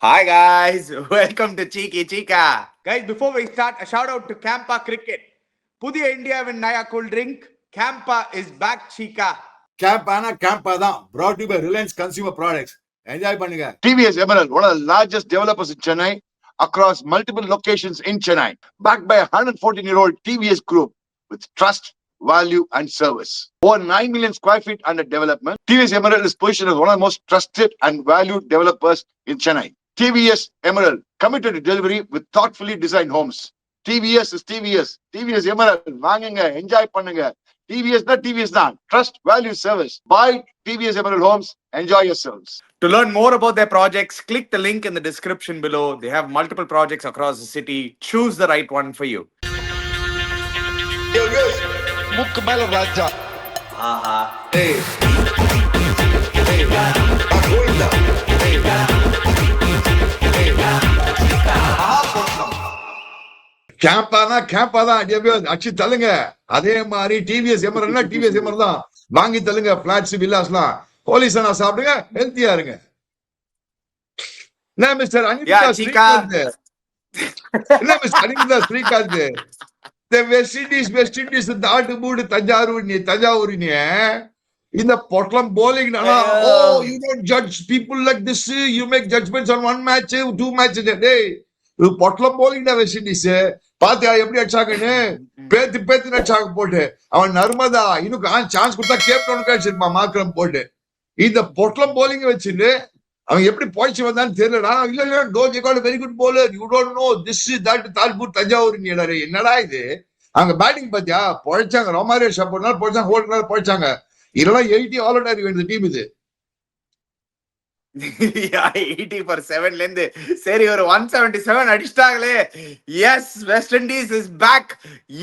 Hi guys, welcome to Cheeky Chica. Guys, before we start, a shout out to Campa Cricket. புதிய இந்தியாவின் நயா cool drink Campa is back, Chica. Campa தான் brought to you by Reliance Consumer Products. Enjoy பண்ணுங்க. TVS Emerald, one of the largest developers in Chennai, across multiple locations in Chennai, backed by a 114-year-old TVS group with trust, value, and service. Over 9 million square feet under development, TVS Emerald is positioned as one of the most trusted and valued developers in Chennai. TVS Emerald, committed to delivery with thoughtfully designed homes. TVS is TVS. TVS Emerald, வாங்குங்க, enjoy பண்ணுங்க. TVS தான். Trust, value, service. Buy TVS Emerald Homes. Enjoy yourselves. To learn more about their projects, click the link in the description below. They have multiple projects across the city. Choose the right one for you. முக்கு மேல ராஜா. ஆஹா. Hey. Goinda. CAMPA தான் அச்சு தள்ளுங்க. அதே மாதிரி TVS Emerald TVS Emerald தான் வாங்கி தள்ளுங்க. பிளாட்ஸ் வில்லாஸ்லாம் போலீஸா சாப்பிடுங்க, ஹெல்த்தியா இருங்க. என்ன mister Anitha Srikanth, West Indies தாட்டு மூடு தஞ்சாவூர் இந்த பொட்டலம் bowling you don't judge people like this. You make judgments on one match, two matches a day. பொட்டலம் bowling தான் வெஸ்ட் இண்டீஸ். பாத்தியா எப்படி அடிச்சாங்கன்னு? பேத்து அடிச்சாங்க போட்டு. அவன் நர்மதா இன்னும் சான்ஸ் கொடுத்தா கேப் டவுனுக்கு அடிச்சிருப்பான் மார்க்ரம் போட்டு. இந்த பொட்டலம் bowling வச்சுட்டு அவன் எப்படி போயிச்சு வந்தான்னு தெரியலடா. இல்ல don't you got very good bowler, you don't know this that தால்பூர் தஞ்சாவூர். என்னடா இது? அங்க பேட்டிங் பாத்தியா பொழைச்சாங்க. ரொமாரியோ ஷாட் ஒரு நாள் பொழைச்சாங்க, ஹோல்ட் பொழைச்ாங்க. இல்லனா 80 ஆல் அவுட் ஆகி வேண்டிய டீம் இது. 80 for 7ல இருந்து சரி ஒரு 177 அடிச்சிட்டாங்களே. Yes, West Indies is back.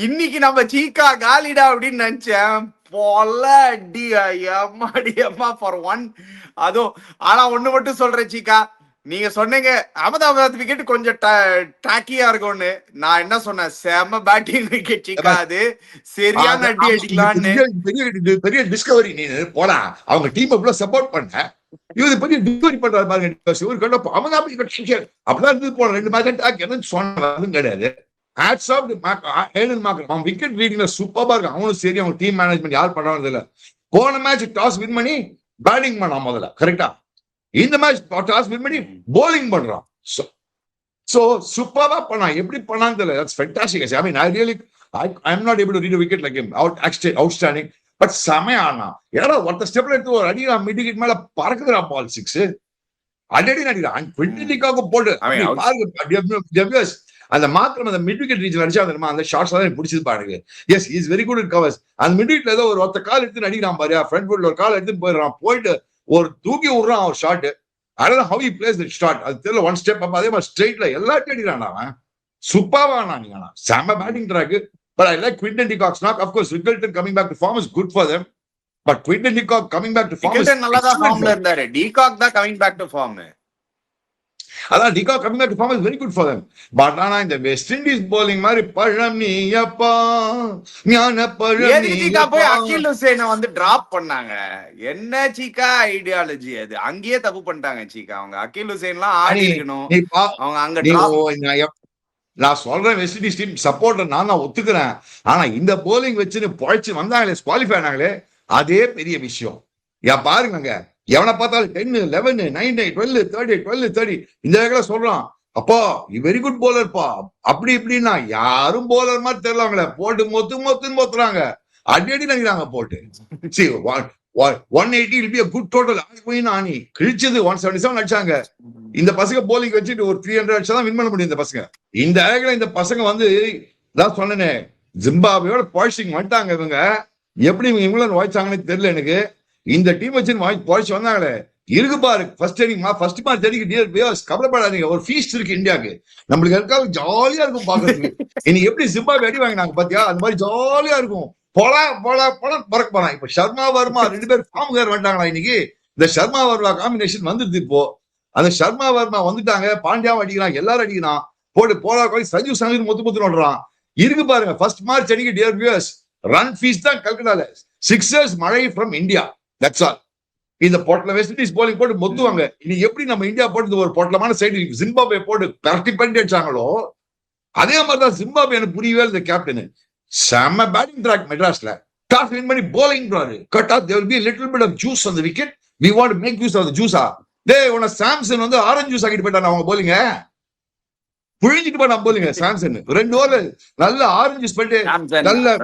இன்னைக்கு நம்ம சீக்கா காலிடா அப்படின்னு நினைச்சேன். பொல அடி அம்மா ஃபார் 1. அதுவும் ஆனா ஒண்ணு மட்டும் சொல்றேன் சீக்கா, நீங்க சொன்னீங்க அகமதாபாத் விக்கெட் கொஞ்சம் டாக்கியா இருக்கும்னு. நான் என்ன சொன்னேன்? செம பேட்டிங் விக்கெட் சீக்கா, அது சரியான அடி அடிக்கலான்னு. பெரிய டிஸ்கவரி. நீ போடா அவங்க டீம் எவ்வளவு சப்போர்ட் பண்ண. இவரு பெரிய டிஸ்கவரி பண்றாரு பாருங்க. அப்படிதான் இருந்து போன 2 மேட்ச் என்ன சொன்னதும் கிடையாது. ஹேட்ஸ் ஆஃப் ஹேடன் மார்க்கர், அவன் விக்கெட் ரீடிங்ல சூப்பரா இருக்கு. அவனும் சரி, அவங்க டீம் மேனேஜ்மெண்ட் யார் பண்றாங்க இல்ல. போன மேட்ச் டாஸ் வின் பண்ணி பேட்டிங் பண்ணான் முதல்ல, கரெக்டா? இந்த மேட்ச் டாஸ் வின் பண்ணி bowling பண்றான். சோ சூப்பரா பண்ணான். எப்படி பண்ணான்னு தெரியல. That's fantastic. I mean I am not able to read a wicket like him. Outstanding. But செமையானா ஏன்னா ஒருத்த ஸ்டெப்ல எடுத்து ஒரு அடி மிடிகிட் மேல பறக்குதுடா பால் 6 அடி அடிக்கிறான். ட்வெண்ட்டிக்காக போட்டு பாருங்க. அந்த மாத்திரம் அந்த மிட் விக்கெட் ரீச் அடிச்சா அந்த ஷார்ட்ஸ் தான் பிடிச்சது பாருங்க. Yes, is very good in covers. அந்த மிட் விக்கெட்ல ஏதோ ஒரு ஒருத்த கால் எடுத்து அடிக்கிறான் பாரு. ஃப்ரண்ட் ஃபுட்ல ஒரு கால் எடுத்து போயிடுறான். போயிட்டு ஒரு தூக்கி விடுறான் ஒரு ஷாட். அதான் how he plays that shot. அது தெரியல. ஒன் ஸ்டெப் அப்ப அதே மாதிரி ஸ்ட்ரெயிட்ல எல்லாத்தையும் அடிக்கிறான் அவன். சூப்பராவா நீங்க செம batting track. But I like Quinton de Kock's knock. Of course, Wiggleton coming back to form is good for them. But Quinton de Kock coming back to form is நல்லா தான் ஃபார்ம்ல இருந்தாரு. de Kock தான் coming back to form. அதான் de Kock coming back to form is very good for them. But ஆனா இந்த west Indies bowling மாதிரி பழனியப்பா ஞான பழனியப்பா போய் அகில் ஹுசைனை வந்து டிராப் பண்ணாங்க. என்ன சீக்கா ஐடியாலஜி அது? அங்கேயே தப்பு பண்ணிட்டாங்க சீக்கா. அவங்க அகில் ஹுசைன்லாம் ஆடி இருக்கணும். அவங்க அங்க நான் சொல்றேன் வெஸ்ட் இண்டீஸ் டீம் சப்போர்ட்டர் நான் ஒத்துக்கிறேன். ஆனா இந்த போலிங் வச்சுன்னு பொழைச்சு வந்தாங்களே, குவாலிஃபை ஆனாங்களே, அதே பெரிய விஷயம். பாருங்க எவனை பார்த்தாலும் 10, 11, 9, 12, 30, 12, 30 இந்த இடத்துல சொல்றான். அப்பா வெரி குட் போலர்ப்பா அப்படி இப்படின்னா யாரும் போலர் மாதிரி தெரியல. அவங்கள போட்டு மொத்துன்னு மொத்துறாங்க, அடி நினைக்கிறாங்க போட்டு. சரி 180 will be a good total. ஆனி கிழிச்சது 177 அடிச்சாங்க. இந்த பசங்க போலிங் வச்சுட்டு ஒரு 300 அடிச்சாதான் வின் பண்ண முடியும். இந்த பசங்க இந்த அழகுல இந்த பசங்க வந்து தான் சொன்னேனே, ஜிம்பாப்வேயோட பாலிசிங் வந்துட்டாங்க. இவங்க எப்படி இங்கிலாந்து வாய்ச்சாங்கன்னு தெரியல எனக்கு. இந்த டீம் வச்சு பாலிச்சு வந்தாங்களே இருக்கு பாரு. ஃபர்ஸ்ட் மேட்ச் அடிக்க கவலைப்படாதீங்க. ஒரு ஃபீஸ்ட் இருக்கு இந்தியாவுக்கு. நம்மளுக்கு இருக்காது ஜாலியா இருக்கும் பாக்குறதுக்கு. இன்னைக்கு எப்படி ஜிம்பாப்வே அடி வாங்கினாங்க பாத்தியா? அந்த மாதிரி ஜாலியா இருக்கும். பறக்க போறான். இப்ப சர்மா வர்மா 2 பேர் ஃபார்முகார் வந்துட்டாங்களா இன்னைக்கு? இந்த சர்மா வர்மா காம்பினேஷன் வந்துருது இப்போ. அந்த சர்மா வர்மா வந்துட்டாங்க. பாண்டியாவும் அடிக்கிறான், எல்லாரும் அடிக்கிறான். போட சஞ்சீவ் சங்கர் மொத்து நோடுறான். இருக்கு பாருங்க ஃபர்ஸ்ட் மார்ச் அடிக்க டியர் வியூவர்ஸ். ரன் ஃபீஸ் தான் கல்கட்டால. 6 மழை ஃப்ரம் இந்தியா. That's all. இந்த பொட்டல வெஸ்ட் இண்டீஸ் போலிங் போட்டு மொத்துவாங்க. இனி எப்படி நம்ம இந்தியா போட்டு ஒரு பொட்டலமான சைடு ஜிம்பாப்வே போட்டு பரட்டி பண்ணி அடிச்சாங்களோ அதே மாதிரிதான் ஜிம்பாப்வே எனக்கு புரியவே இந்த கேப்டன் செம்ம பேட்டிங் ட்ராக் மெட்ராஸ்ல டாஸ் வின் பண்ணி bowling பண்றாரு. Cut off there will be a little bit of juice on the wicket. We want to make use of the juice. டேய் உன சாம்சன் வந்து ஆரஞ்சு ஜூஸ் ஆக்கிட்டு போயிட்டான் அவங்க bowling புழிஞ்சிட்டு போனான் bowling சாம்சன் 2 ஓவர் நல்ல ஆரஞ்சு ஜூஸ் பண்ணிட்டு நல்ல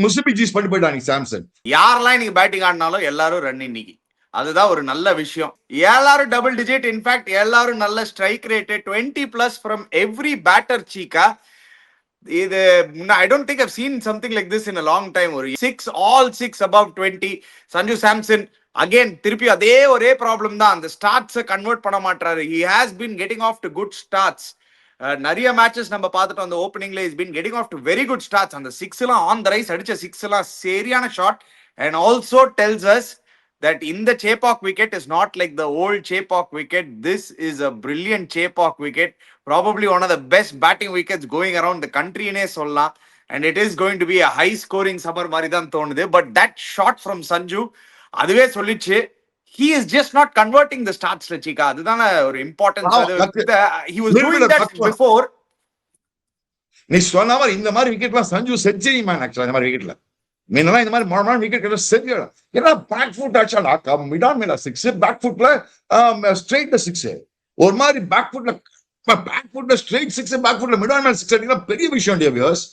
முசுபி ஜூஸ் பண்ணி போயிட்டான் சாம்சன். யாரெல்லாம் இன்னைக்கு பேட்டிங் ஆடினாலும் எல்லாரும் ரன் இன்னைக்கு. அதுதான் ஒரு நல்ல விஷயம். எல்லாரும் டபுள் டிஜிட். இன்ஃபேக்ட் எல்லாரும் நல்ல strike rate 20+ from every batter Cheeka. இது I don't think I've seen something like this in a long time. ஒரு 6 all 6 above 20. Sanju Samson again திருப்பி அதே ஒரே ப்ராப்ளம் தான். அந்த ஸ்டார்ட்ஸை கன்வெர்ட் பண்ண மாட்டாரு. He has been getting off to good starts. நிறைய மேட்சஸ் நம்ம பார்த்துட்டோம். அந்த ஓப்பனிங்ல is been getting off to very good starts. அந்த 6 எல்லாம் ஆன் த ரைஸ் அடிச்ச 6 எல்லாம் சரியான shot. And also tells us that in the Chepauk wicket is not like the old Chepauk wicket. This is a brilliant Chepauk wicket, probably one of the best batting wickets going around the country ine solla, and it is going to be a high scoring summer mari dhan thonudhu. But that shot from Sanju aduve sollichu, he is just not converting the starts la chika. Adudana or importance. He was doing that before. நீ சொன்ன மாதிரி இந்த மாதிரி விக்கெட்லாம் Sanju century man ஆக்சுவலா இந்த மாதிரி விக்கெட்ல மீனெல்லாம் இந்த மாதிரி மொழமான விக்கெட் கிட்ட செஞ்சு ஏன்னா பேக் ஃபுட் ஆச்சாடா மிடான் மேல 6 பேக் ஃபுட்ல ஸ்ட்ரெயிட்ல 6 ஒரு மாதிரி பேக் ஃபுட்ல ஸ்ட்ரெயிட் 6 பேக் ஃபுட்ல மிடான் மேல 6 அடிக்கலாம் பெரிய விஷயம் வியூவர்ஸ்.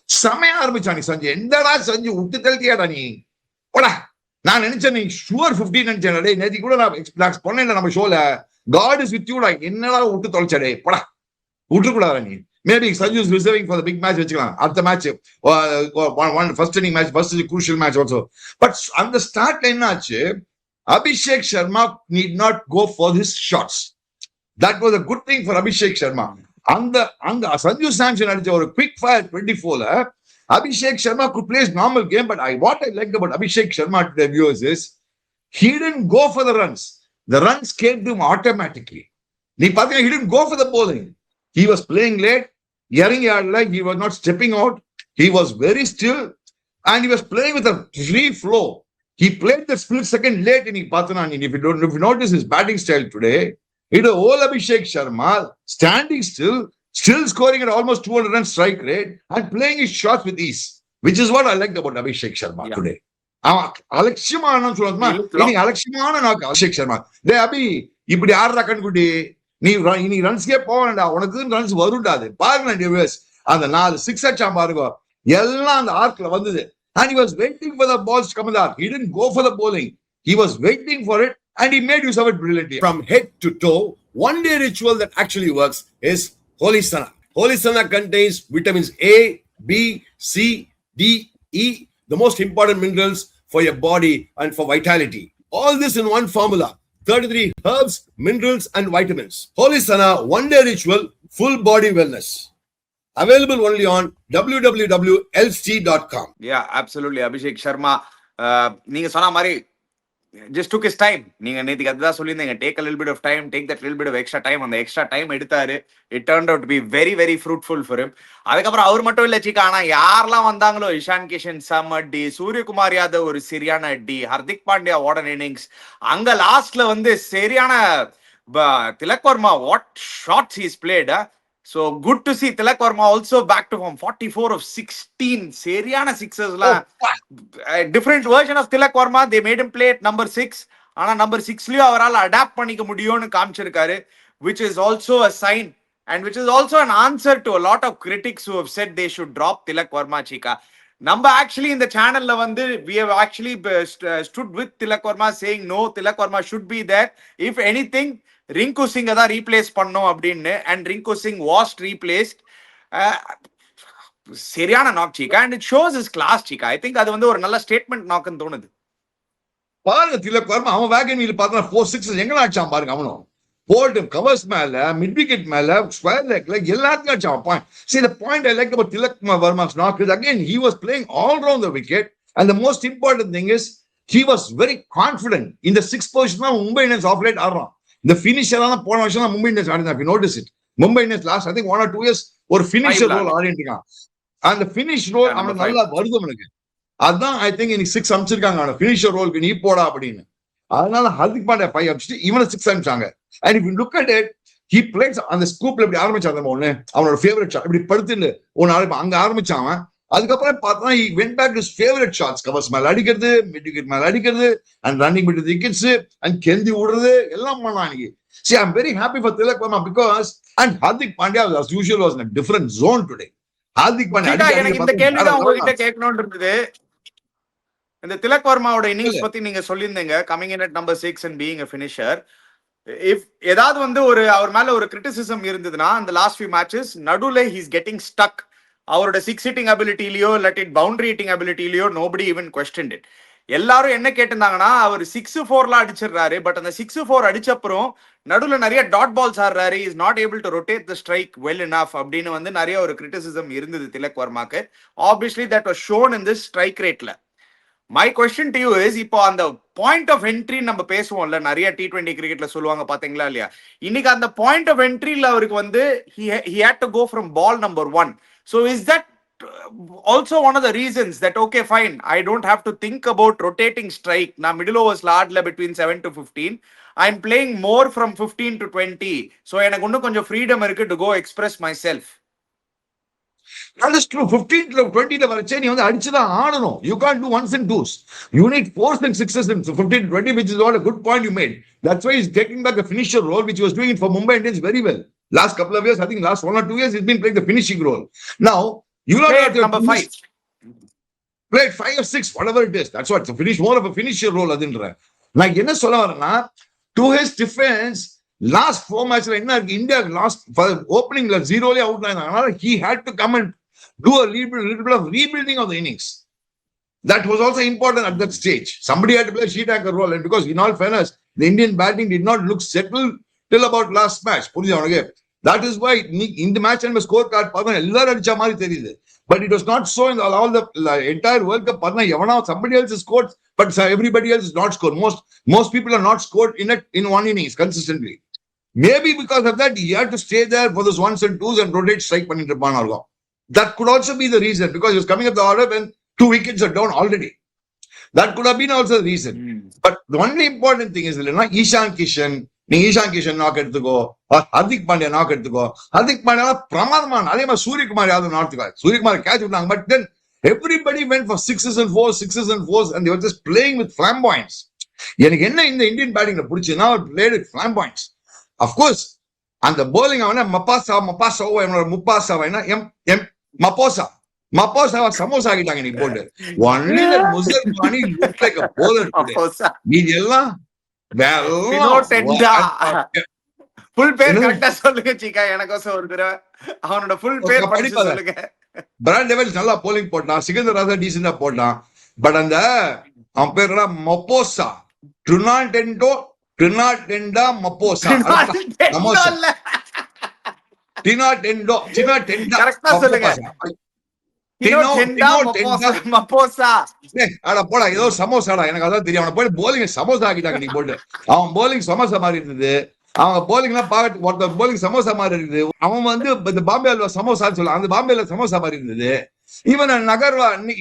செமையா ஆரம்பிச்சா நீ சஞ்சு. எந்தடா சஞ்சு விட்டு தள்ளிட்டியாடா நீ போடா. நான் நினைச்சேன் நீ ஷுவர் 15 நினைச்சேன். நேற்று கூட நான் சொன்னேன் நம்ம ஷோல காட் இஸ் வித் யூடா. என்னடா விட்டு தொலைச்சாடே போடா. விட்டுக்கூடாதா நீ. Maybe Sanju is reserving for the big match. At the match, one first inning match, first is a crucial match also. But on the start line, Abhishek Sharma need not go for his shots. That was a good thing for Abhishek Sharma. And the Sanju Samson had a quick fire 24. Abhishek Sharma could play his normal game, but what I liked about Abhishek Sharma to the viewers is he didn't go for the runs. The runs came to him automatically. He didn't go for the bowling. He was playing late, yelling like he was not stepping out. He was very still and he was playing with a free flow. He played the split second late in Pathanan. If you notice his batting style today, it was all Abhishek Sharma standing still scoring at almost 200 run strike rate and playing his shots with ease, which is what I liked about Abhishek Sharma today. Alakshimana சொல்லுமா நீ அலட்சியமான நாக்கு அபிஷேக் சர்மா. டேய் அபி இப்படி ஆடுறா கண்குட்டி நீ ரன்ஸ்கே போவேன்டா. உனக்கு runs வருண்டாது பாருங்க. அந்த 4 6 அடிச்சா பாருங்க எல்லாம் அந்த ஆர்க்ல வந்தது. And he was waiting for the balls to come in the arc. He didn't go for the bowling. He was waiting for it and he made use of it brilliantly. From head to toe, one day ritual that actually works is Holy Sana. Holy Sana contains vitamins A, B, C, D, E, the most important minerals for your body and for vitality. All this in one formula. 33 herbs, minerals and vitamins. Holy Sana one day ritual, full body wellness. Available only on www.lc.com. Yeah, absolutely. Abhishek Sharma, நீங்க சொன்ன மாதிரி just took his time. நீங்க நேத்துக்கு அதுதான் சொல்லியிருந்தீங்க. Take a little bit of time, take that little bit of extra time. அந்த extra time எடுத்தாரு. It turned out to be very very fruitful for him. அதுக்கப்புறம் அவர் மட்டும் இல்ல சீக்கா. ஆனா யாரெல்லாம் வந்தாங்களோ இஷான் கிஷன் செம்ம அடி, சூரியகுமார் யாதவ் ஒரு சரியான அடி, ஹர்திக் பாண்டியா வார்டன் இன்னிங்ஸ். அங்க லாஸ்ட்ல வந்து சரியான Tilak Varma what shots he's played. So good to see Tilak Varma also back to form. 44 of 16 seriana sixes la. A different version of Tilak Varma. They made him play at number 6. Ana number 6 liyo avarala adapt panika mudiyonu kaamichirukkaru, which is also a sign and which is also an answer to a lot of critics who have said they should drop Tilak Varma chika. Number actually in the channel la vandu we have actually stood with Tilak Varma saying no, Tilak Varma should be there. If anything Rinku சிங்கை தான் replace பண்ணோம் அப்படின்னு. And Rinku Singh was replaced. சரியான knock Cheeka. And it shows is class Cheeka. I think அது வந்து ஒரு நல்ல statement நாக்குன்னு தோணுது. பாருங்க திலக் வர்மா அவன் வேகன் வீல் பார்த்தா 4 6 எங்க அடிச்சான் பாருங்க. அவனும் போல்ட் கவர்ஸ் மேல மிட் விக்கெட் மேல ஸ்கொயர் லெக்ல எல்லாத்தையும் அடிச்சான் point. See the point I like about Tilak Varma's knock is again he was playing all around the wicket and the most important thing is he was very confident in the 6th position. Mumbai Indians of late ஆடுறான். இந்த ஃபினிஷரான போன வருஷம் தான் Mumbai Indians ஆடினா. if you notice it Mumbai Indians last I think 1 or 2 years ஒரு finisher role ஆடிட்டு இருக்கான். அந்த ஃபினிஷ் ரோல் அவனுக்கு நல்லா வருது அவனுக்கு. அதான் ஐ திங்க் இன்னைக்கு 6 அமிச்சிருக்காங்க அவனை ஃபினிஷர் ரோலுக்கு நீ போடா அப்படின்னு. அதனால ஹார்திக் பாண்டியா 5 அடிச்சுட்டு இவனை 6 அனுப்பிச்சாங்க. And if you look at it, he plays அந்த ஸ்கூப்ல இப்படி ஆரம்பிச்சாங்க ஒண்ணு, அவனோட ஃபேவரட் ஷாட் இப்படி படுத்துன்னு ஒன்னு அங்க ஆரம்பிச்சான் அவன். அதுக்கப்புறம் பார்த்தா he went back to his favorite shots, covers மேல அடிக்கிறது, மிட் விக்கெட் மேல அடிக்கிறது, and running between the wickets, and கெந்தி விடுறது எல்லாம் பண்ணான் இன்னைக்கு. See, I'm very happy for Tilak Verma because, and Hardik Pandya as usual was in a different zone today. Hardik Pandya எனக்கு இந்த கேள்வி தான் உங்ககிட்ட கேட்கணும்னு இருந்தது. இந்த திலக் வர்மாவோட இன்னிங்ஸ் பத்தி நீங்க சொல்லியிருந்தீங்க, coming in at number 6 and being a finisher. If ஏதாவது வந்து ஒரு அவர் மேல ஒரு கிரிட்டிசிசம் இருந்ததுன்னா அந்த லாஸ்ட் ஃபியூ மேட்சஸ் நடுவுல ஹி இஸ் கெட்டிங் ஸ்டக். அவரோட 6 ஹிட்டிங் அபிலிட்டிலயோ இல்லாட்டி பவுண்டரி ஹிட்டிங் அபிலிட்டிலயோ நோபடி ஈவன் கொஸ்டின்ட் இட். எல்லாரும் என்ன கேட்டிருந்தாங்கன்னா அவர் 6-4 அடிச்சிடுறாரு, பட் அந்த 6-4 அடிச்சப்புறம் நடுவுல நிறைய டாட் பால்ஸ் ஆடுறாரு, is not able to rotate the strike well enough அப்படின்னு வந்து நிறைய ஒரு கிரிட்டிசிசம் இருந்தது திலக் வர்மாக்கு. Obviously that was shown in this strike ரேட்ல. My question to you is, இப்போ அந்த பாயிண்ட் ஆஃப் என்ட்ரி நம்ம பேசுவோம்ல, நிறைய T20 கிரிக்கெட்ல சொல்லுவாங்க பாத்தீங்களா இல்லையா, இன்னைக்கு அந்த பாயிண்ட் ஆஃப் என்ட்ரில அவருக்கு வந்து he had to go from ball number 1. So is that also one of the reasons that okay fine, I don't have to think about rotating strike, na middle overs la adla between 7 to 15, I'm playing more from 15 to 20, so எனக்கு இன்னும் கொஞ்சம் freedom இருக்கு to go express myself. That is true. 15 to 20 ல வரச்சே நீ வந்து அடிச்சுதான் ஆடணும். You can't do ones and twos. You need 4s and 6s in 15 to 20, which is what a good point you made. That's why he's taking back the finisher role, which he was doing it for Mumbai Indians very well. Last couple of years, I think last 1 or 2 years, he's been playing the finishing role. Now, you know number 5. Played 5 or 6, whatever it is. That's what, it's a more of a finisher role adindra. நான் என்ன சொல்ல வரேன்னா, to his defense, last 4 matches என்ன இருக்கு, India last ஓப்பனிங்ல 0ல out ஆனாங்க. He had to come and do a little bit of rebuilding of the innings. That was also important at that stage. Somebody had to play a sheet anchor role, and because in all fairness, the Indian batting did not look settled till about last match. புரியுதா உனக்கு? That is why in the match and score card பார்த்தா எல்லாரும் அடிச்ச மாதிரி தெரியுது. But it was not so in all the entire World Cup. பார்த்தா எவனா somebody else scored, but everybody else is not scored. Most people are not scored in one innings consistently. Maybe because of that, he had to stay there for those 1s and 2s and rotate strike பண்ணிட்டு இருப்பான் இருக்கும். That could also be the reason, because he was coming up the order when 2 wickets are down already. That could have been also the reason. But the only important thing is, Ishan Kishan, நீ Ishaan Kishan knock எடுத்துக்கோ, Hardik Pandya knock எடுத்துக்கோ. ஹர்திக் பாண்டியா பிரமாதமான, அதே மாதிரி Suryakumar Yadav நார்த்துக்காரு. Suryakumar catch விட்டாங்க, but then everybody went for 6s and 4s, and they were just playing with flamboyance. எனக்கு என்ன இந்த இந்தியன் பேட்டிங்ல பிடிச்சதுன்னா, அவர் played with flamboyance. Of course, அந்த bowling அவன மப்பாசாவோ என்னோட முப்பாசாவா மப்போசாவா சமோசா ஆகிட்டாங்க நீ போட்டு. Only that Muslim Mani looked like a bowler today. மீதி எல்லாம் ஃபுல் பேர் கரெக்ட்டா சொல்லுங்க சீக்கா, எனக்கோசம் ஒரு தடவை அவனோட ஃபுல் பேர் படிச்சு சொல்லுங்க. பிராண்ட் லெவல் நல்லா போலிங் போட்டான், சிகந்தர் ராஜா டீசெண்டா போட்டான். பட் அந்த அவன் பேர் என்ன, மப்போசா, ட்ரினாடெண்டா மப்போசா, கரெக்ட்டா சொல்லுங்க. போடா ஏதோ சமோசாடா, எனக்கு அதான் தெரியும். அவனை போய் போலிங் சமோசா ஆக்கிட்டாங்க நீ போட்டு. அவன் போலிங் சமோசா மாதிரி இருந்தது, அவங்க போலிங் எல்லாம் பார்த்து ஒருத்தர் போலிங் சமோசா மாதிரி இருக்குது. அவன் வந்து இந்த பாம்பே அல்வா சமோசான்னு சொல்ல, அந்த பாம்பேல சமோசா மாதிரி இருந்தது. இவன் நகர்வா நீ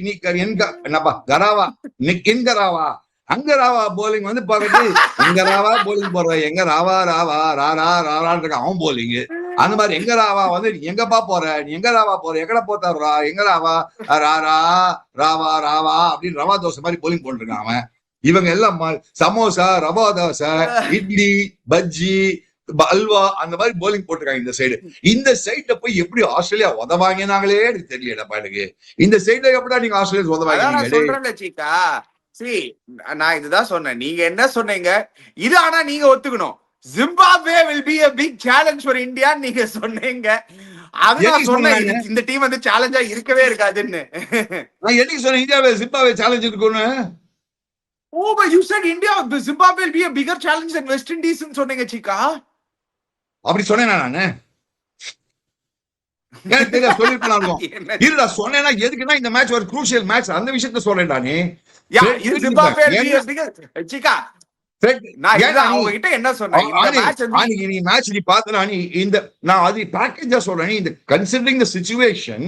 என்னப்பா கராவா என்கராவா அங்க ராவா போலிங் வந்து பார்த்துட்டு எங்க ராவா போலிங் போடுற, எங்க ராவா ராவா ராரா ராரான்னு இருக்க அவன் போலிங். அந்த மாதிரி எங்க ராவா வந்து எங்கப்பா போற, நீ எங்க ராவா போற, எங்கட போத்தாருவா, எங்க ராவா ராரா ராவா ராவா அப்படின்னு ரவா தோசை மாதிரி போலிங் போட்டுருக்கான் அவன். இவங்க எல்லாம் சமோசா, ரவா தோசை, இட்லி, பஜ்ஜி, அல்வா அந்த மாதிரி போலிங் போட்டிருக்காங்க இந்த சைடு. இந்த சைட்ல போய் எப்படி ஆஸ்திரேலியா உதவாங்கினாங்களே எனக்கு தெரியல எனக்கு. இந்த சைட்ல எப்படா நீங்க ஆஸ்திரேலியா உதவாங்க? நான் இதுதான் சொன்னேன், நீங்க என்ன சொன்னீங்க இது, ஆனா நீங்க ஒத்துக்கணும் Zimbabwe will be a big challenge for India நீங்க சொன்னீங்க. அதுதான் சொன்னேன், இந்த டீம் வந்து சேலஞ்சா இருக்கவே இருக்காதுன்னு. நான் என்னைக்கு சொன்னேன் இந்தியாவே ஜிம்பாப்வே சேலஞ்ச் இருக்குன்னு? Oh, but you said India, Zimbabwe will be a bigger challenge than West Indies ன்னு சொன்னீங்க சீக்கா. அப்படி சொன்னேனா நானு? எனக்கு தெரியல, சொல்லிருக்கலாம். இல்ல சொன்னேன்னா எதுக்குன்னா இந்த மேட்ச் ஒரு crucial மேட்ச், அந்த விஷயத்தை சொல்றேன்டா நீ. இது ஜிம்பாப்வே சீக்கா. நான் உங்ககிட்ட என்ன சொன்னேன், இந்த மேட்ச் நீ மேட்ச் நீ பார்த்தனா நீ இந்த நான் அது பேக்கேஜா சொல்றேன். இந்த considering the situation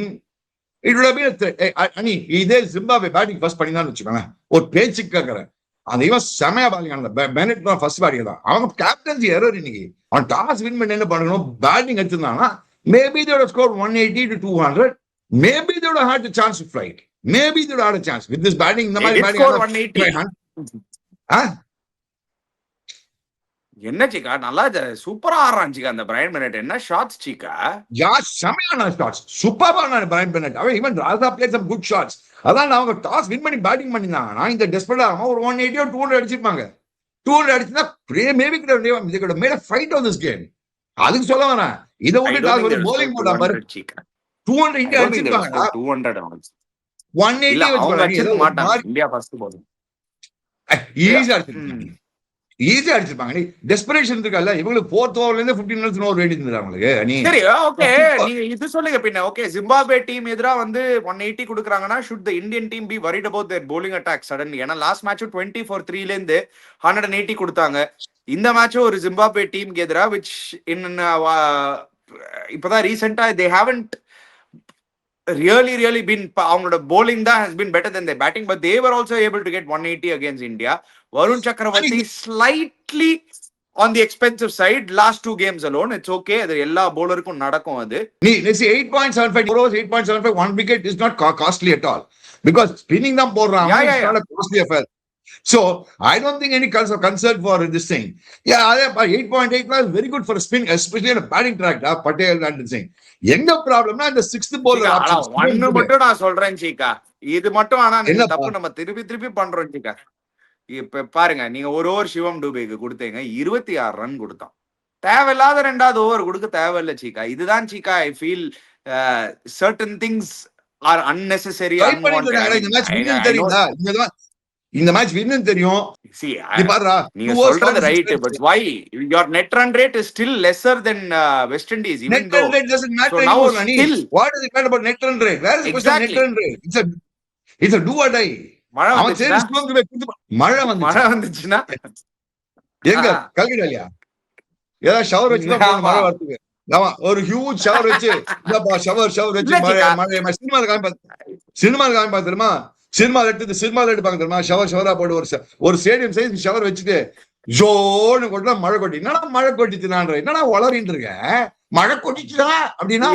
it would have been இதே ஜிம்பாப்வே பேட்டிங் ஃபர்ஸ்ட் பண்ணிதான் வச்சுக்கோங்க, ஒரு பேச்சுக்கு கேட்கறேன். அந்த இவன் செமையா பாலிங் அந்த பெனட் தான் ஃபர்ஸ்ட் பேட்டிங் தான். அவங்க கேப்டன்சி எரர் இன்னைக்கு. அவன் டாஸ் வின் பண்ணி என்ன பண்ணணும், பேட்டிங் எடுத்திருந்தாங்கன்னா மேபி தேவோட ஸ்கோர் 180 to 200. மேபி தேவோட had a chance to flight. Maybe தேவோட had a chance with this batting. இந்த மாதிரி score 180. பேட்டிங் என்ன சீக்கா நல்லா சூப்பரா ஆடுறான் சீக்கா அந்த பிரையன் பெனட். என்ன ஷாட்ஸ் சீக்கா. செமையான ஷாட்ஸ், சூப்பரான பிரையன் பெனட். அவன் ஈவன் ராஜா பிளேட் சம் குட் ஷாட்ஸ். அதான் அவங்க டாஸ் வின் பண்ணி பேட்டிங் பண்ணிருந்தாங்கன்னா இந்த டெஸ்பரேட் ஆகாம ஒரு 180 or 200 அடிச்சிருப்பாங்க. 200 அடிச்சுன்னா மேபி கூட mat a fight on this game. அதுக்கு சொல்ல வரேன். இதை விட்டு டாஸ் ஒரு bowling போட்டா பாரு 200 இந்தியா அடிச்சிருப்பாங்க. 200 180 வச்சு மாட்டாங்க இந்தியா ஃபர்ஸ்ட் bowling ஈஸியா அடிச்சிருப்பாங்க. ஈஸியா அடிச்சிருப்பாங்க. நீ டெஸ்பரேஷன் இருக்கல, இவங்களுக்கு 4th ஓவர்ல இருந்து 15 மினிட்ஸ் ஓவர் வேண்டி இருந்தது அவங்களுக்கு. நீ சரி ஓகே நீங்க இது சொல்லுங்க பின்ன. ஓகே ஜிம்பாப்வே டீம் எதிரா வந்து 180 கொடுக்குறாங்கன்னா should the Indian team be worried about their bowling attack suddenly? ஏன்னா லாஸ்ட் மேட்ச் 20-3 ல இருந்து 180 கொடுத்தாங்க. இந்த மேட்சும் ஒரு ஜிம்பாப்வே டீமுக்கு எதிரா which in இப்பதான் ரீசெண்டா they haven't really been, அவங்களோட bowling தான் has been better than their batting, but they were also able to get 180 against India. Varun Chakravarti slightly on the expensive side last 2 games alone. It's okay, அது எல்லா bowlerக்கும் நடக்கும். அது நீ 8.75 overs 8.75 one wicket is not costly at all because spinning them போடுறாங்க. It's not a costly affair. So I don't think any concern for this thing. Yeah, 8.8 was very good for a spin, especially on a batting track. Patel and this thing. எங்க ப்ராப்ளம்னா இந்த 6th bowler option. ஒன்னு மட்டும் நான் சொல்றேன் சீக்கா, இது மட்டும் ஆனா நீங்க தப்பு நம்ம திருப்பி பண்றோம் சீக்கா. இப்ப பாருங்க, நீங்க ஒரு ஓவர் சிவம் டூபேக்கு கொடுத்தீங்க, 26 ரன் கொடுத்தான். தேவையில்லாத 2வது ஓவர் கொடுக்க தேவையில்லை சீக்கா. இதுதான் Cheeka I feel certain things are unnecessary. இந்த மேட்ச் வின்னு தெரியும். நீங்க சொல்றது right, but why your net run rate is still lesser than West Indies? Net run rate doesn't matter anymore, Nani. What does it matter about net run rate? Where is the question of net run rate? It's a do or die. மழை வந்துச்சுன்னா எங்க கல்கிடாலியா ஏதாவது shower வச்சு மழை வரதுக்கு ஒரு huge shower வச்சு shower வச்சு மழை சினிமால காமிப்பா தெரியுமா? சினிமால எடுப்பாங்க தெரியுமா? ஷவரா போட்டு ஒரு ஸ்டேடியம் சைஸ் ஷவர் வச்சுட்டு ஜோன்னு கொட்டினா மழை கொட்டி. என்னடா மழை கொட்டிச்சுனான்ற, என்னடா வளரின்னு இருக்க, மழை கொட்டிச்சுடா அப்படின்னா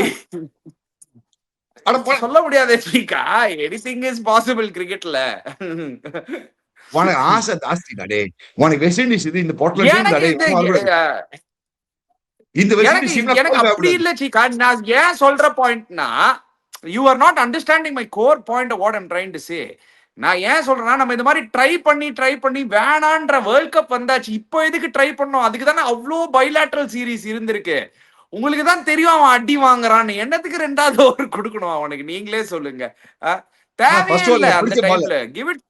சொல்ல முடியாது. எனிதிங் இஸ் பாசிபிள் கிரிக்கெட்ல. உனக்கு ஆசை ஜாஸ்தி டாடே. உனக்கு வெஸ்ட் இண்டீஸ் இது இந்த போர்ட்லண்ட் இந்த வெஸ்ட் இண்டீஸ் எனக்கு அப்படி இல்ல சீக்கா. நான் ஏன் சொல்ற பாயிண்ட்னா, you are not understanding my core point of what I'm trying to say. நான் ஏன் சொல்றேன்னா, நம்ம இந்த மாதிரி ட்ரை பண்ணி வேணான்ற வேர்ல்ட் கப் வந்தாச்சு. இப்போ எதுக்கு ட்ரை பண்ணோம்? அதுக்கு தானே அவ்வளோ பைலாட்ரல் சீரீஸ் இருந்திருக்கு. உங்களுக்கு தான் தெரியும் அவன் அடி வாங்குறான்னு. என்னத்துக்கு 2வது ஓவர் கொடுக்கணும் அவனுக்கு? நீங்களே சொல்லுங்க. தேவையில்லை அந்த டைம்ல. Give it.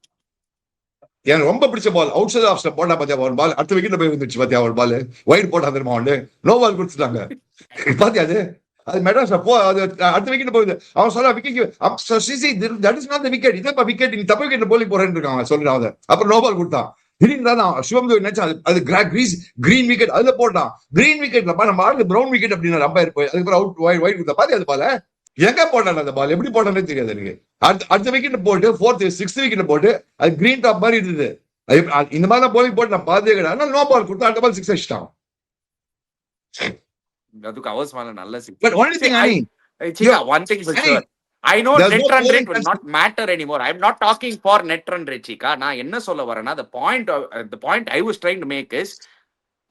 எனக்கு ரொம்ப பிடிச்ச பால் அவுட் சைட் ஆஃப்ல போட்டா பாத்தியா ஒரு பால், அடுத்த விக்கெட்ல போய் வந்துச்சு பாத்தியா ஒரு பால், வைட் போட்டா தெரியுமா? அவனு நோ பால் கொடுத்துட்டாங்க பாத்தியா? அது மெட்ராஸ் அது அடுத்த விக்கெட் போகுது. அவன் சொல்ல wicket that is not the wicket, இதே விக்கெட் நீ தப்பு விக்கெட்ல போலிங் போறேன்னு இருக்காங்க சொல்றான். அதை அப்புறம் நோ பால் கொடுத்தான். சிவம் நினைச்சா அது கிரீன் விக்கெட், அதுல போட்டான். கிரீன் விக்கெட்ல நம்ம ஆளுக்கு பிரவுன் விக்கெட் அப்படின்னு அம்பையர் போய் அதுக்கப்புறம் அவுட் வைட் கொடுத்தா பாத்தி. அது பால எங்க போட்டான் அந்த பால், எப்படி போட்டானே தெரியாது எனக்கு. அடுத்த விக்கெட் போட்டு 4th 6th விக்கெட் போட்டு அது கிரீன் டாப் மாதிரி இருந்தது. இந்த மாதிரி போலிங் போட்டு நான் பார்த்தே கிடையாது. ஆனால் நோ பால் கொடுத்தா அடுத்த பால் 6 அடிச்சிட்டான். அதுக்கு அவர்ஸ்மான நல்ல six. But only thing one thing for sure, I know net run rate will not matter anymore. I'm not talking for net run rate chika. நான் என்ன சொல்ல வரேன்னா, the point I was trying to make is,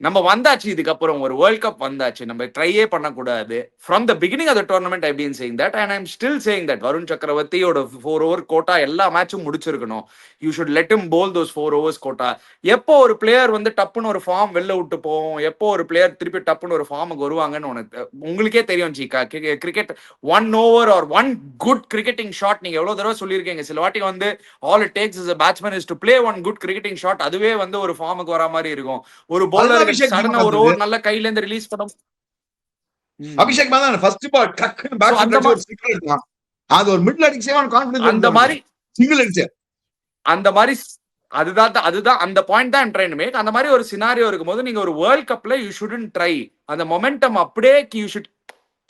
நம்ம வந்தாச்சு, இதுக்கப்புறம் ஒரு world cup வந்தாச்சு, நம்ம ட்ரையே பண்ணக்கூடாது. From the beginning of the tournament I been saying that and I am still saying that. Varun சக்கரவர்த்தியோட 4 ஓவர் கோட்டா எல்லா மேட்சும் முடிச்சிருக்கணும். You should let him bowl those 4 overs quota. எப்போ ஒரு பிளேயர் வந்து டப்புன்னு ஒரு ஃபார்ம் வெளில விட்டு போவோம், எப்போ ஒரு பிளேயர் திருப்பி டப்புன்னு ஒரு ஃபார்முக்கு வருவாங்கன்னு உங்களுக்கே தெரியும் Cheeka. Cricket 1 over or 1 good cricketing shot, நீங்க எவ்வளவு தடவை சொல்லியிருக்கீங்க. சில வாட்டி வந்து all it takes is a batsman is to play 1 good cricketing shot. அதுவே வந்து ஒரு ஃபார்முக்கு வரா மாதிரி இருக்கும். ஒரு bowler சடனா ஒரு ஓவர் நல்ல கையில இருந்து ரிலீஸ் பண்ண அபிஷேக் தான் ஃபர்ஸ்ட் பால் டக்குன்னு பேக் பண்ணி ஒரு சிங்கிள் அடிச்சான். அது ஒரு மிடில் அடிச்சே அவன் கான்ஃபிடன்ஸ் அந்த மாதிரி சிங்கிள் அடிச்சே அந்த மாதிரி. அதுதான் அந்த பாயிண்ட் தான் ட்ரை டு மேக். அந்த மாதிரி ஒரு சினாரியோ இருக்கும்போது நீங்க ஒரு வேர்ல்ட் கப்ல யூ ஷுடன்ட் ட்ரை. அந்த மொமெண்டம் அப்படியே you should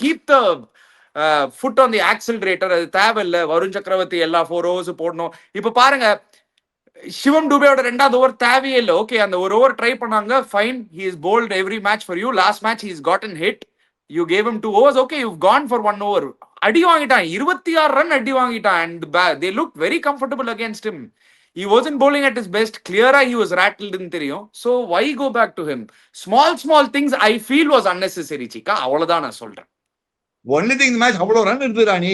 keep the food on the accelerator. அது தேவையில்லை. வருண் சக்கரவர்த்தி எல்லா 4 ஓவர்ஸ் போடணும். இப்ப பாருங்க, சிவம் டூபேயோட ரெண்டாவது ஓவர் தேவையே இல்லை. ஓகே, அந்த ஒரு ஓவர் ட்ரை பண்ணாங்க, fine. He is bowled every match for you. Last match he is gotten hit. You gave him 2 overs. Okay, you gone for 1 over. அடி வாங்கிட்டான், 26 ரன் அடி வாங்கிட்டான். And they look very comfortable against him. He wasn't bowling at his best. Clearly he was rattled in தெரியும். So why go back to him? Small things I feel was unnecessary, Chika. அவ்வளவுதான் நான் சொல்றேன். Only thing இந்த match அவ்வளவு run இருக்குதுடா. நீ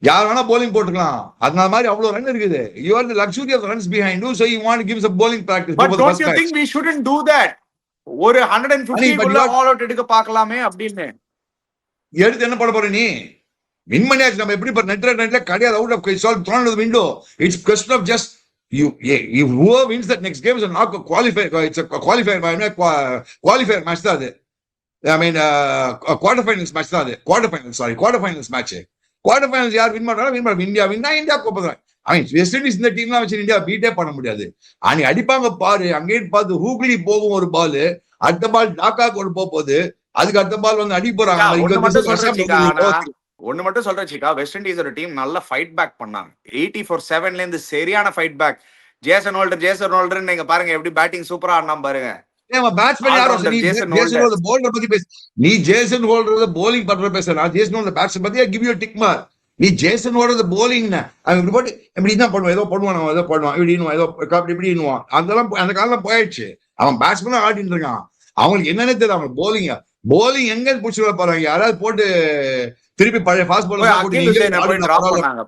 யார் வேணா bowling போட்டுக்கலாம். அதனால மாதிரி அவ்வளவு ரன் இருக்குது. You are the luxury of runs behind you, so you want to give some bowling practice. But don't you think we shouldn't do that? ஒரு 150 குள்ள ஆல் அவுட் எடுக்க பார்க்கலாமே அப்படின்னு. எடுத்து என்ன பண்ண போற நீ? வின் பண்ணியாச்சு. நம்ம எப்படி நெட்ல கிடையாது. Out of it's all thrown out of the window. It's question of just you whoever wins that next game is a knock qualifier. It's a qualifier match தான் அது. I mean quarter finals match தான் அது. quarter finals match. quarter finals யார் win பண்றாங்க? India வின்னா India கோப்பதான். I mean West Indies இந்த டீம்லாம் வச்சு இந்தியா பீட்டே பண்ண முடியாது. அனி அடிப்பாங்க பாரு. அங்கே பார்த்து ஹூக்லி போகும் ஒரு பால், அடுத்த பால் டாக்காக்கு ஒரு போகுது, அதுக்கு அடுத்த பால் வந்து அடி போறாங்க. ஒண்ணு மட்டும் சொல்றேன் சிக்கா, வெஸ்ட் இண்டீஸ் ஒரு டீம் நல்ல ஃபைட் பேக் பண்ணாங்க. 80-7 இருந்து சரியான ஃபைட் பேக். ஜேசன் ஹோல்டர் நீங்க பாருங்க எப்படி பேட்டிங் சூப்பரா ஆடினா பாருங்க. பேட்ஸ்மேன் யாரும் நீ ஜேசன் ஹோல்டர் போலிங் பண்ற பேசுற. நான் ஜேசன் ஹோல்டர் பேட்ஸ்மேன் பத்தியா கிவ் யூ டிக் மார்க். நீ ஜேசன் ஹோல்டர் போலிங் அவன் இப்படிதான் பண்ணுவான், ஏதோ பண்ணுவான் இப்படின்னுவான். அதெல்லாம் அந்த காலம் போயிடுச்சு. அவன் பேட்ஸ்மேன் ஆடிட்டு இருக்கான். அவங்களுக்கு என்னன்னே தெரியல. அவங்க போலிங் எங்க புடிச்சு போறாங்க. யாராவது போட்டு திருப்பி பழைய ஃபாஸ்ட் பாலர்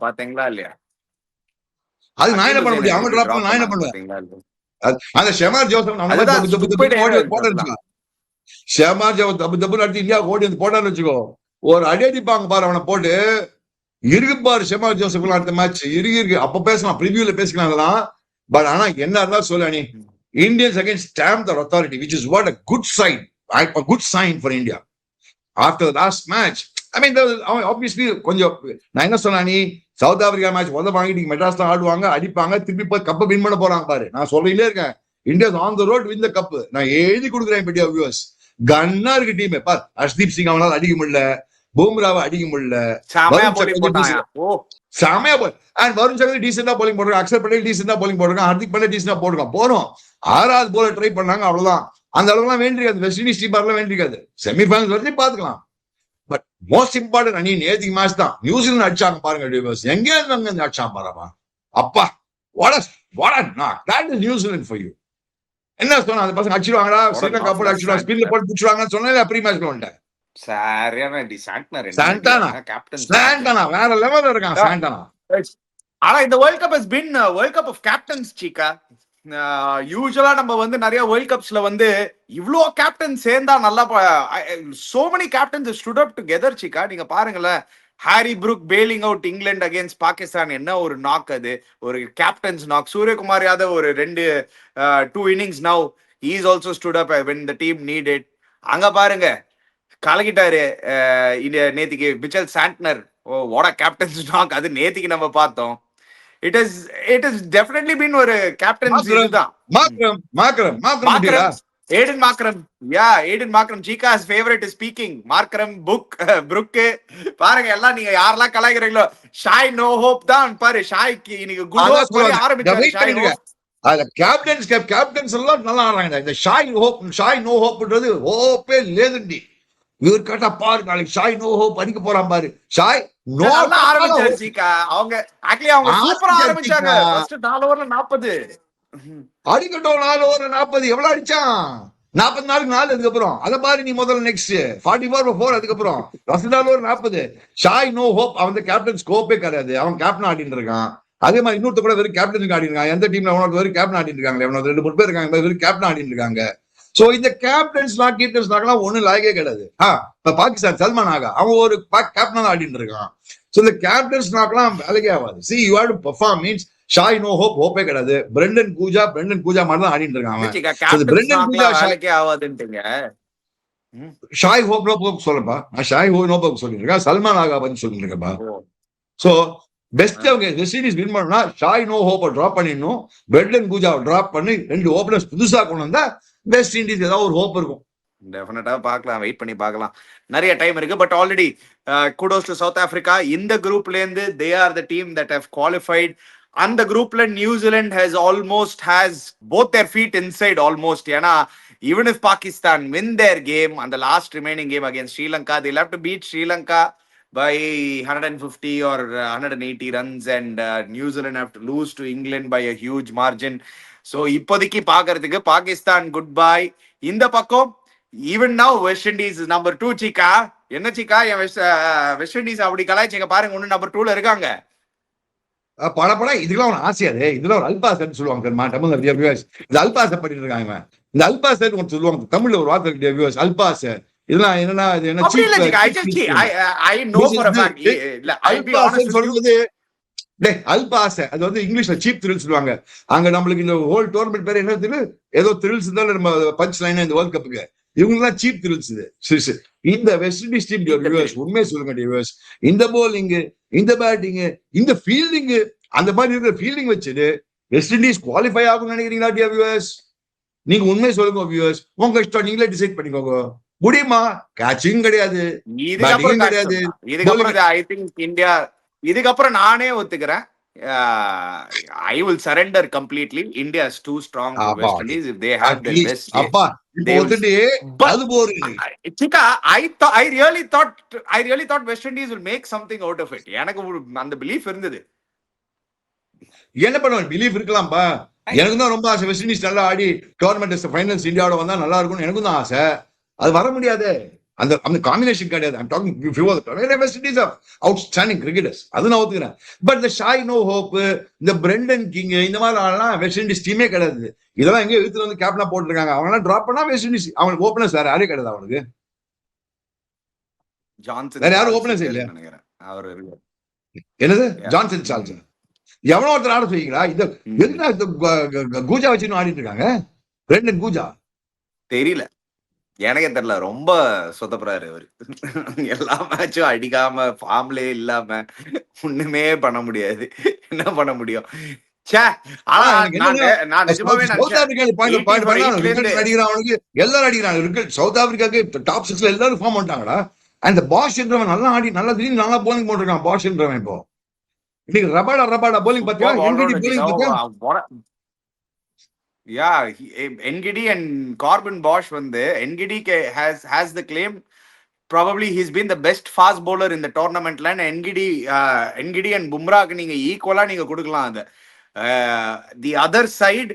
பாத்தீங்களா இல்லையா? அது நான் என்ன பண்ண முடியும்? அவன் டிராப் நான் என்ன பண்ணுவேன்? அந்த ஷெமார் ஜோசப் ஷெமார் ஜோசப் தப்பு நடத்தி இந்தியா ஓடி வந்து போட்டான்னு வச்சுக்கோ, ஒரு அடி அடிப்பாங்க பாரு அவனை போட்டு. இருக்கு பாரு ஷெமார் ஜோசப் அடுத்த மேட்ச் இருக்கு. அப்ப பேசலாம், ப்ரிவியூல பேசிக்கலாம் அதெல்லாம். பட் ஆனா என்ன இருந்தாலும் சொல்ல நீ Indians against stamp the authority, which is what a good sign for India after the last match. I mean obviously கொஞ்சம் நான் என்ன சொன்னா, நீ சவுத் ஆப்பிரிக்கா மேட்ச் வாங்கிட்டு மெட்ராஸ்ல ஆடுவாங்க, அடிப்பாங்க, திருப்பி போய் கப்பை வின் பண்ண போறாங்க பாரு. நான் சொல்லிட்டே இருக்கேன், India on the road win the cub. நான் எழுதி கொடுக்குறேன் மீடியா வியூவர்ஸ். கன்னா இருக்கு டீம். பார், ஹர்ஷ்தீப் சிங் அவனால அடிக்க முடியல, பும்ராவை அடிக்க முடியல, செமையா போய் அண்ட் வருண் சக்கரவர்த்தி டீசெண்டா போலிங் போடுறாங்க, அக்ஷர் பட்டேல் டீசெண்டா போலிங் போடுறாங்க, ஹர்திக் பாண்டியா டீசெண்டா போடுறாங்க. போறோம் 6வது போல ட்ரை பண்ணாங்க, அவ்வளவுதான். அந்த அளவுக்குலாம் வேண்டியிருக்காது. வெஸ்ட் இண்டீஸ் டீம் எல்லாம் வேண்டியிருக்காது. செமிஃபைனல்ஸ் வரைக்கும் பாத்துக்கலாம். பட் மோஸ்ட் இம்பார்ட்டன்ட் அணி நேத்திக்கு மேட்ச் தான். நியூசிலாந்து அடிச்சாங்க பாருங்க டியூவர்ஸ். எங்க இருந்து அடிச்சாங்க பாருப்பா. அப்பா that is New Zealand for you. என்ன சொன்னா அந்த பசங்க அடிச்சிடுவாங்கடா, ஸ்ரீலங்கா போட்டு அடிச்சிடுவாங்க, ஸ்பின்ல போட்டு பிடிச்சிடுவாங்கன்னு சொன்னேன். ப்ரீ மேட்ச்ல வந்துட்டேன். சாண்டனா வேற லெவல்ல இருக்கான் சாண்டனா. ஆனா இந்த world cup has been world cup of captains Cheeka. யூசுவலா நம்ம வந்து நிறைய வேர்ல்ட் கப்ஸ்ல வந்து இவ்ளோ கேப்டன் சேர்ந்தா நல்லா so many captains stood up together சிக்கா. நீங்க பாருங்களேன், Harry Brook baling out England against Pakistan. என்ன ஒரு நாக் அது, ஒரு கேப்டன்ஸ் நாக். சூரியகுமார் யாதவ் ஒரு 2 innings now he is also stood up when the team needed. அங்க பாருங்க கலக்கிட்டாரு நேத்திக்கு Mitchell Santner. what a captain's knock. அது நேத்திக்கு நம்ம பார்த்தோம். It has definitely been ஒரு captain's இதுதான். Aiden Markram. Yeah, Aiden Markram. Chika's favorite is speaking. Markram, Brook. பாருங்க எல்லாம் நீங்க யாரெல்லாம் கலாய்க்கிறீங்களோ, ஷாய் நோ ஹோப் தான் பாரு. ஷாய்க்கு இன்னைக்கு குட் ஹோப் பண்ணி ஆரம்பிச்சாரு. ஷாய் நோ ஹோப். அந்த கேப்டன்ஸ் எல்லாம் நல்லா ஆடுறாங்க. இந்த ஷாய் நோ ஹோப்ன்றது ஹோப்பே லேதுண்டி. இவர் கேட்டா பாரு, நாளைக்கு ஷாய் நோ ஹோப் அடிக்க போறான் பாரு. ஷாய் நோ ஆரம்பிச்சாரு சீக்கா. அவங்க சூப்பரா ஆரம்பிச்சாங்க. ஃபர்ஸ்ட் 4 ஓவர்ல 40 அடிக்கட்டும். 4 ஓவர் 40 எவ்வளவு அடிச்சான்? 44 4 அதுக்கப்புறம் அதை பாரு நீ முதல்ல. நெக்ஸ்ட் 44 அதுக்கப்புறம் 4 ஓவர் 40. Shai no Hope. அவன் கேப்டன் ஸ்கோப்பே கிடையாது. அவன் கேப்டன் ஆடிட்டு இருக்கான். அதே மாதிரி இன்னொருத்த கூட வெறும் கேப்டன் ஆடி இருக்காங்க. எந்த டீம்ல அவனுக்கு வெறும் கேப்டன் ஆடிட்டு இருக்காங்க. 2-3 பேர் இருக்காங்க வெறும் கேப்டன் ஆடிட்டு இருக்காங்க. சோ இந்த கேப்டன்ஸ்லாம் ஒண்ணு லாயக்கே கிடையாது. இப்ப பாகிஸ்தான் சல்மான் ஆகா அவன் ஒரு கேப்டன் ஆடிட்டு இருக்கான். சோ இந்த கேப்டன்ஸ்லாம் வேலைக்கே ஆகாது. See you have to perform means Shai no Hope ஹோப்பே கிடையாது. பிரெண்டன் கூஜா மாதிரி தான் ஆடிட்டு இருக்காங்க. பிரெண்டன் கூஜா வேலைக்கே ஆகாதுன்றீங்க. ஷாய் ஹோப் நோ ஹோப் சொல்லப்பா. நான் ஷாய் ஹோப் நோ ஹோப் சொல்லிட்டு இருக்கேன். சல்மான் ஆகா பத்தி சொல்லிட்டு இருக்கேன்ப்பா. சோ பெஸ்ட் அவங்க வெஸ்ட் இண்டீஸ் வின் பண்ணா ஷாய் நோ ஹோப்பை டிராப் பண்ணிடணும். பிரெண்டன் கூஜாவை டிராப் பண்ணி 2 ஓபனர்ஸ் புதுசா கொண்டு வந்தா வெஸ்ட் இண்டீஸ் ஏதாவது ஒரு ஹோப் இருக்கும். டெஃபினட்டா பார்க்கலாம், வெயிட் பண்ணி பார்க்கலாம். நிறைய டைம் இருக்கு. But already kudos to South Africa. இந்த குரூப்ல இருந்து they are the team that have qualified. அந்த குரூப்ல New Zealand has both their feet inside almost. ஏன்னா even if Pakistan win their game and the last remaining game against Sri Lanka, they'll have to beat Sri Lanka by 150 or 180 runs, and New Zealand have to lose to England by a huge margin. So இப்போதைக்கு பாக்குறதுக்கு Pakistan good bye. இந்த பக்கம் even now west Indies number 2. சிக்கா என்ன சிக்கா, என் west Indies அப்படி கலாய்ச்சிங்க பாருங்க, ஒன்னு number 2ல இருக்காங்க. படம் இதுக்கெல்லாம் ஒரு ஆசையாது, இதெல்லாம் ஒரு அல்பாசன்னு சொல்லுவாங்க தமிழ்ல. இந்த அல்பாச பண்ணிட்டு இருக்காங்க. இந்த அல்பாசன் ஒன்று சொல்லுவாங்க தமிழ்ல, ஒரு வார்த்தை வியூவர்ஸ், அல்பாச. இதெல்லாம் என்னன்னா இது என்ன சொல்றது, அல்பாச அது வந்து இங்கிலீஷ்ல சீப் த்ரில் சொல்லுவாங்க. அங்க நம்மளுக்கு இந்த ஹோல் டோர்னமெண்ட் பேர் என்ன தெரியும், ஏதோ த்ரில்ஸ் இருந்தாலும் நம்ம பஞ்ச் லைன் இந்த வேர்ல்ட் கப்புக்கு இவங்கெல்லாம் சீப் த்ரில்ஸ். இது இந்த வெஸ்ட் இண்டீஸ் டீம் உண்மையை சொல்லுங்க வியூவர்ஸ், இந்த போலிங், இந்த பேட்டிங், இந்த ஃபீல்டிங், அந்த மாதிரி இருக்கிற ஃபீல்டிங் வச்சுட்டு வெஸ்ட் இண்டீஸ் குவாலிஃபை ஆகும்னு நினைக்கிறீங்களா வியூவர்ஸ்? நீங்க உண்மையை சொல்லுங்க வியூவர்ஸ், உங்க இஷ்டம், நீங்களே டிசைட் பண்ணிக்கோங்க. முடியுமா? கேட்சிங் கிடையாது, பேட்டிங் கிடையாது. ஐ திங்க் இந்தியா இதுக்கப்புறம் நானே ஒத்துக்கிறேன். I will surrender completely. India is too strong for West Indies. If they have the best, Chika, I really thought West Indies will make something out of it. எனக்கு அந்த belief இருந்தது. என்ன பண்ணுவாங்க, belief இருக்கலாம்பா. எனக்கு தான் ரொம்ப ஆசை வெஸ்ட் இண்டீஸ் நல்லா ஆடி டோர்னமெண்ட் ஃபைனல்ஸ் இந்தியாவோட வந்தா நல்லா இருக்கும்னு எனக்கும் தான் ஆசை. அது வர முடியாது, அந்த அந்த காம்பினேஷன் கிடையாது. I'm talking West Indies are outstanding cricketers, அது நான் ஒத்துக்கிறேன். பட் இந்த ஷாய் நோ ஹோப், இந்த பிரெண்டன் கிங், இந்த மாதிரி ஆள்லாம் வெஸ்ட் இண்டீஸ் டீமே கிடையாது. இதெல்லாம் எங்க எழுத்துல வந்து கேப்டனா போட்டுருக்காங்க. அவங்களாம் டிராப் பண்ணா வெஸ்ட் இண்டீஸ், அவனுக்கு ஓப்பனர்ஸ் வேற யாரே கிடையாது. அவனுக்கு ஜான்சன் வேற யாரும் ஓப்பனர்ஸ் இல்ல நினைக்கிறேன். அவர் என்னது ஜான்சன் சார்ஜன் எவனோ ஒருத்தர் ஆட செய்யுங்களா? இந்த எதுனா கூஜா வச்சுன்னு ஆடிட்டு இருக்காங்க, பிரெண்டன் கூஜா. தெரியல, எனக்கே தெரியல. ரொம்ப சொதப்புறாரு அவரு. எல்லா மேட்சும் அடிக்காம ஃபார்ம்லே இல்லாம ஒண்ணுமே பண்ண முடியாது. என்ன பண்ண முடியும்? எல்லாரும் அடிக்கிறாங்க. சவுத் ஆப்பிரிக்காக்கு டாப் 6ல எல்லாரும் ஃபார்ம் பண்ணிட்டாங்கடா. அந்த பாஷ் என்றவன் நல்லா ஆடி நல்லா திடீர்னு நல்லா போலிங் போட்டிருக்கான். பாஷ் என்றவன் இப்போ இன்னைக்கு ரபாடா போலிங் பாத்தியா, என்கிடி போலிங் பாத்தியா? Yeah, Ngidi and Corbin Bosch வந்து Ngidi has the claim. Probably he's been the best fast bowler in the tournament line. Ngidi and Bumrahக்கு நீங்க ஈக்குவலா நீங்க கொடுக்கலாம். அது the other side,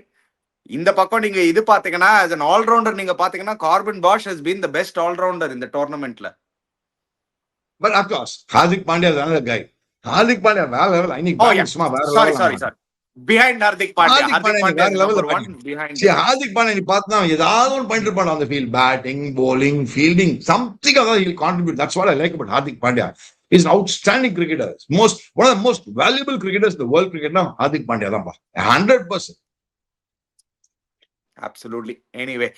இந்த பக்கம் நீங்க இது பாத்தீங்கன்னா as an all rounder நீங்க பாத்தீங்கன்னா Corbin Bosch has been the best all rounder in the tournamentல. But of course Hardik Pandya is another guy. Hardik Pandya வேற level. I need sorry behind Hardik Pandya. Hardik Pandya is number 1 behind. See, Hardik Pandya நீ பார்த்தா ஏதாவது ஒன்னு பண்ணிட்டு இருப்பான் அந்த field, batting, bowling, fielding, something of that he'll contribute. That's what I like about Hardik Pandya. He's an outstanding cricketer, one of the most valuable cricketers in the world cricket now. Hardik Pandya தான் பா, 100%. Absolutely. Anyway,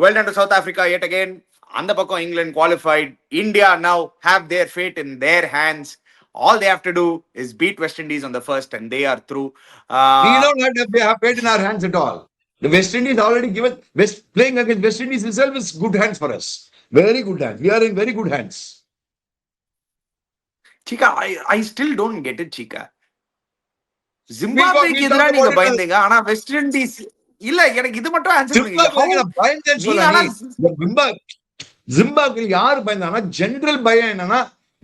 well done to South Africa yet again. அந்த பக்கம் England qualified. India now have their fate in their hands. All they have to do is beat West Indies on the first and they are through. We don't have fate in our hands at all. The West Indies already given, playing against West Indies itself is good hands for us. Very good hands. We are in very good hands. Chika, I still don't get it, Chika. Zimbabwe க்கு எதிரா நீங்க பயந்தீங்க, ஆனா west Indies இல்ல. எனக்கு இது மட்டும் answer பண்ணுங்க. Zimbabwe யாரு பயந்தாங்கன்னா ஜெனரல் பயம் என்னன்னா,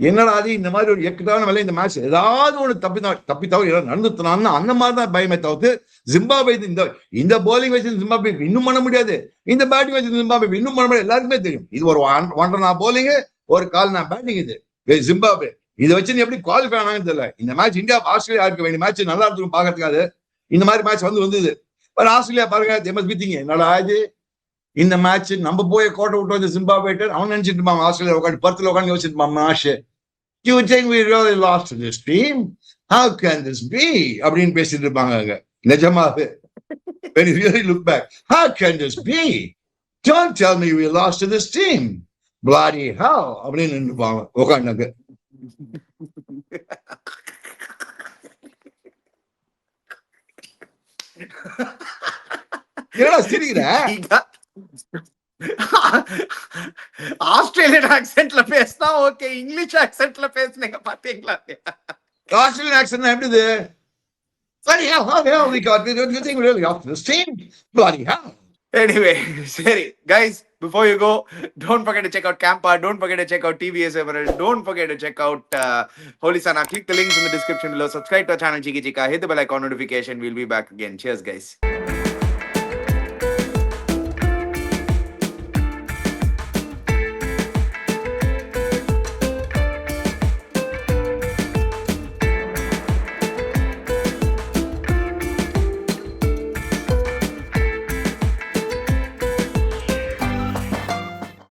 என்னடா அது இந்த மாதிரி ஒரு எக்கட்டான வேலை, இந்த மேட்ச் ஏதாவது ஒன்று தப்பி தவிர நடந்துனான்னு அந்த மாதிரி தான் பயமே தவிர்த்து ஜிம்பாப்வே இந்த போலிங் வச்சு ஜிம்பாப்வே இன்னும் பண்ண முடியாது, இந்த பேட்டிங் வச்சு ஜிம்பாப்வே இன்னும் பண்ண முடியாது. எல்லாருக்குமே தெரியும் இது ஒரு 1.5 போலிங், ஒரு 1/4 பேட்டிங். இது ஜிம்பாப்வே இதை வச்சு எப்படி குவாலிஃபை ஆனாங்கன்னு தெரியல. இந்த மேட்ச் இந்தியா ஆஸ்திரேலியா இருக்க வேண்டிய மேட்ச் நல்லா இருக்கும் பாக்கிறதுக்காது. இந்த மாதிரி மேட்ச் வந்தது. ஆஸ்திரேலியா பாருங்க, என்னடா இது இந்த மேட்ச் நம்ம போய் கோட்டை விட்டு வந்து ஜிம்பாப்வே அவன் நினைச்சிட்டு இருப்பாங்க. ஆஸ்திரேலியா உட்காந்து பர்த்தில் உட்காந்து யோசிச்சிருப்பான் match. You think we really lost to this team? How can this be? அப்படின்னு பேசிட்டு இருப்பாங்க அங்க. நிஜமாவே when you really look back, how can this be? Don't tell me we lost to this team. Bloody hell அப்படின்னு நின்றுப்பாங்க உட்காந்துங்க. என்னடா சிரிக்கிற? Australian ஆக்சென்ட்ல பேசினா okay, English ஆக்சென்ட்ல பேசுனீங்க பாத்தீங்களா? ஆஸ்திரேலியன் ஆக்சென்ட் எப்படிது? Bloody hell, how the hell we got the thing really off this team? Bloody hell. Anyway, sorry guys, before you go, don't forget to check out Campa, don't forget to check out TVS Emerald, don't forget to check out Holy Sana. Click the links in the description below, subscribe to our channel Chiki Chika, hit the bell icon notification. We'll be back again. Cheers guys.